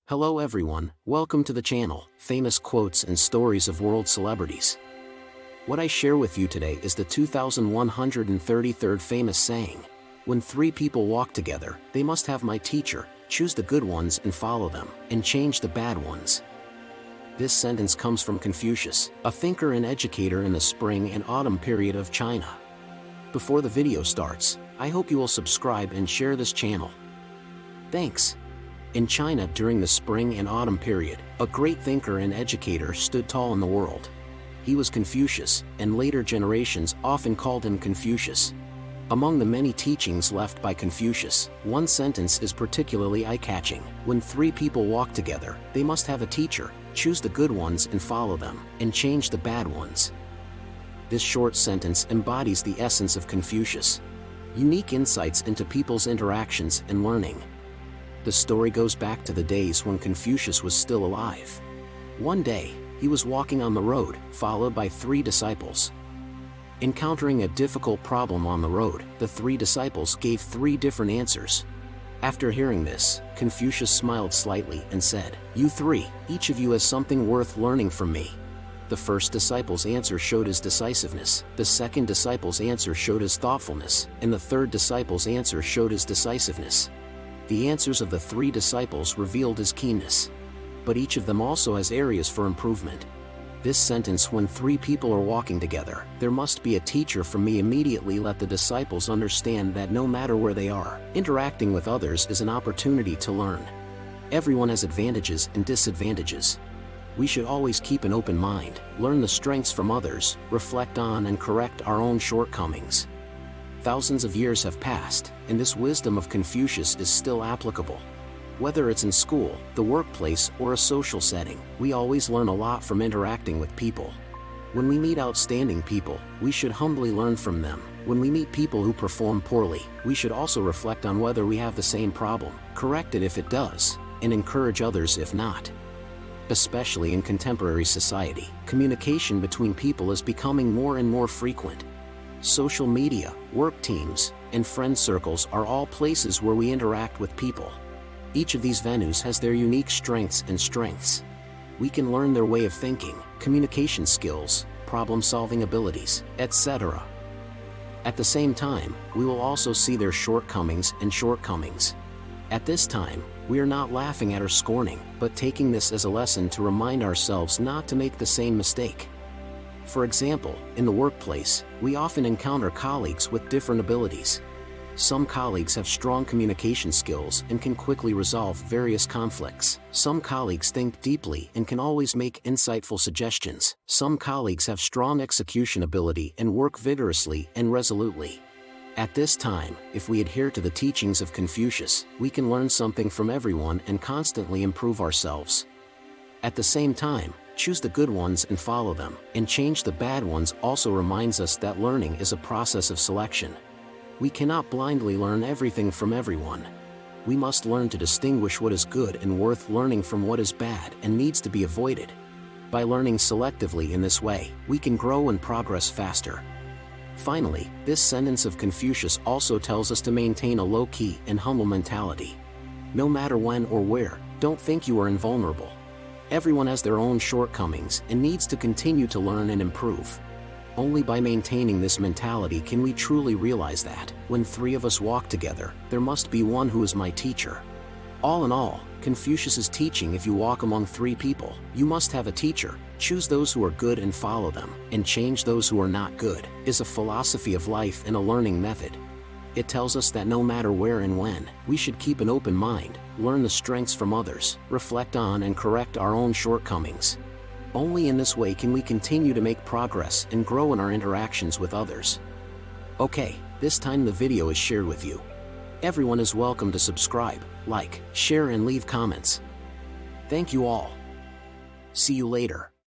Hello everyone, welcome to the channel, Famous Quotes and Stories of World Celebrities. What I share with you today is the 2133rd famous saying, "When three people walk together, they must have my teacher, choose the good ones and follow them, and change the bad ones." This sentence comes from Confucius, a thinker and educator in the spring and autumn period of China. Before the video starts, I hope you will subscribe and share this channel. Thanks. In China during the spring and autumn period, a great thinker and educator stood tall in the world. He was Confucius, and later generations often called him Confucius. Among the many teachings left by Confucius, one sentence is particularly eye-catching. "When three people walk together, they must have a teacher, choose the good ones and follow them, and change the bad ones." This short sentence embodies the essence of Confucius. Unique insights into people's interactions and learning. The story goes back to the days when Confucius was still alive. One day, he was walking on the road, followed by three disciples. Encountering a difficult problem on the road, the three disciples gave three different answers. After hearing this, Confucius smiled slightly and said, "You three, each of you has something worth learning from me." The first disciple's answer showed his decisiveness, the second disciple's answer showed his thoughtfulness, and the third disciple's answer showed his decisiveness. The answers of the three disciples revealed his keenness. But each of them also has areas for improvement. This sentence, "When three people are walking together, there must be a teacher for me," immediately let the disciples understand that no matter where they are, interacting with others is an opportunity to learn. Everyone has advantages and disadvantages. We should always keep an open mind, learn the strengths from others, reflect on and correct our own shortcomings. Thousands of years have passed, and this wisdom of Confucius is still applicable. Whether it's in school, the workplace, or a social setting, we always learn a lot from interacting with people. When we meet outstanding people, we should humbly learn from them. When we meet people who perform poorly, we should also reflect on whether we have the same problem, correct it if it does, and encourage others if not. Especially in contemporary society, communication between people is becoming more and more frequent. Social media, work teams, and friend circles are all places where we interact with people. Each of these venues has their unique strengths. We can learn their way of thinking, communication skills, problem-solving abilities, etc. At the same time, we will also see their shortcomings. At this time, we are not laughing at or scorning, but taking this as a lesson to remind ourselves not to make the same mistake. For example, in the workplace, we often encounter colleagues with different abilities. Some colleagues have strong communication skills and can quickly resolve various conflicts. Some colleagues think deeply and can always make insightful suggestions. Some colleagues have strong execution ability and work vigorously and resolutely. At this time, if we adhere to the teachings of Confucius, we can learn something from everyone and constantly improve ourselves. At the same time, choose the good ones and follow them, and change the bad ones also reminds us that learning is a process of selection. We cannot blindly learn everything from everyone. We must learn to distinguish what is good and worth learning from what is bad and needs to be avoided. By learning selectively in this way, we can grow and progress faster. Finally, this sentence of Confucius also tells us to maintain a low-key and humble mentality. No matter when or where, don't think you are invulnerable. Everyone has their own shortcomings and needs to continue to learn and improve. Only by maintaining this mentality can we truly realize that, when three of us walk together, there must be one who is my teacher. All in all, Confucius's teaching, "If you walk among three people, you must have a teacher, choose those who are good and follow them, and change those who are not good," is a philosophy of life and a learning method. It tells us that no matter where and when, we should keep an open mind, learn the strengths from others, reflect on and correct our own shortcomings. Only in this way can we continue to make progress and grow in our interactions with others. Okay, this time the video is shared with you. Everyone is welcome to subscribe, like, share and leave comments. Thank you all. See you later.